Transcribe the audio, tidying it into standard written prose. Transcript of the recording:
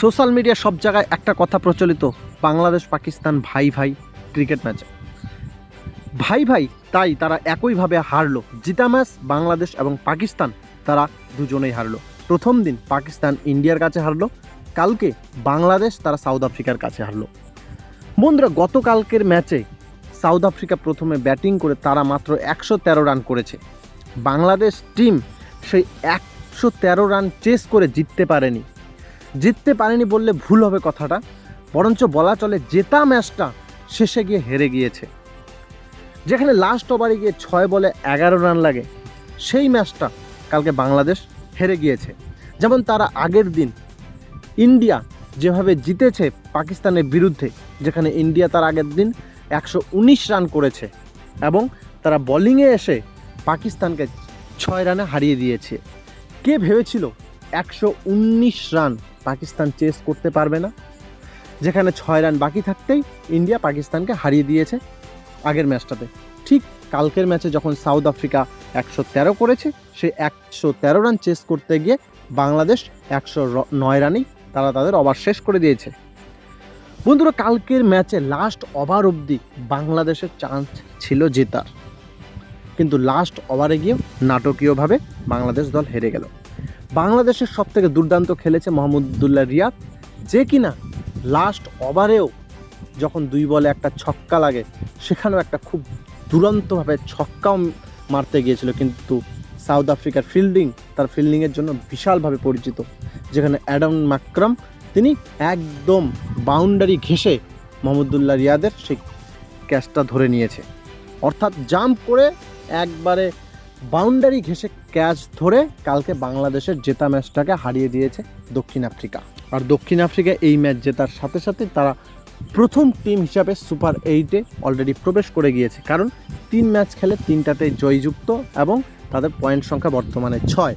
Social media সব জায়গায় একটা কথা প্রচলিত, বাংলাদেশ পাকিস্তান ভাই ভাই ক্রিকেট ম্যাচে ভাই ভাই, তাই তারা একইভাবে হারলো। জিতা ম্যাচ বাংলাদেশ এবং পাকিস্তান তারা দুজনেই হারলো। প্রথম দিন পাকিস্তান ইন্ডিয়ার কাছে হারলো, কালকে বাংলাদেশ তারা সাউথ আফ্রিকার কাছে হারলো। বন্ধুরা, গতকালকের ম্যাচে সাউথ আফ্রিকা প্রথমে ব্যাটিং করে তারা মাত্র 113 রান করেছে। বাংলাদেশ টিম সেই 113 রান চেস করে জিততে পারেনি বললে ভুল হবে কথাটা, বরঞ্চ বলা চলে জেতা ম্যাচটা শেষে গিয়ে হেরে গিয়েছে। যেখানে লাস্ট ওভারে গিয়ে 6 বলে 11 রান লাগে, সেই ম্যাচটা কালকে বাংলাদেশ হেরে গিয়েছে। যেমন তারা আগের দিন ইন্ডিয়া যেভাবে জিতেছে পাকিস্তানের বিরুদ্ধে, যেখানে ইন্ডিয়া তার আগের দিন 119 রান করেছে এবং তারা বোলিংয়ে এসে পাকিস্তানকে 6 রানে হারিয়ে দিয়েছে। কে ভেবেছিল 119 রান পাকিস্তান চেস করতে পারবে না? যেখানে 6 রান বাকি থাকতেই ইন্ডিয়া পাকিস্তানকে হারিয়ে দিয়েছে আগের ম্যাচটাতে। ঠিক কালকের ম্যাচে যখন সাউথ আফ্রিকা 113 করেছে, সেই 113 রান চেস করতে গিয়ে বাংলাদেশ 109 রানেই তারা তাদের ওভার শেষ করে দিয়েছে। বন্ধুরা, কালকের ম্যাচে লাস্ট ওভার অবধি বাংলাদেশের চান্স ছিল জেতার, কিন্তু লাস্ট ওভারে গিয়ে নাটকীয়ভাবে বাংলাদেশ দল হেরে গেল। বাংলাদেশের সবথেকে দুর্দান্ত খেলেছে মোহাম্মদুল্লাহ রিয়াদ, যে কিনা লাস্ট ওভারেও যখন 2 বলে একটা ছক্কা লাগে, সেখানেও একটা খুব দুরন্তভাবে ছক্কাও মারতে গিয়েছিল। কিন্তু সাউথ আফ্রিকার তার ফিল্ডিংয়ের জন্য বিশালভাবে পরিচিত, যেখানে অ্যাডাম মাকরাম তিনি একদম বাউন্ডারি ঘেঁষে মোহাম্মদুল্লাহ রিয়াদের সেই ক্যাচটা ধরে নিয়েছে। অর্থাৎ জাম্প করে একবারে বাউন্ডারি ঘেঁষে ক্যাচ ধরে কালকে বাংলাদেশের জেতা ম্যাচটাকে হারিয়ে দিয়েছে দক্ষিণ আফ্রিকা। আর দক্ষিণ আফ্রিকা এই ম্যাচ জেতার সাথে সাথে তারা প্রথম টিম হিসাবে সুপার 8-এ অলরেডি প্রবেশ করে গিয়েছে, কারণ 3 ম্যাচ খেলে 3টাতে জয়যুক্ত এবং তাদের পয়েন্ট সংখ্যা বর্তমানে 6।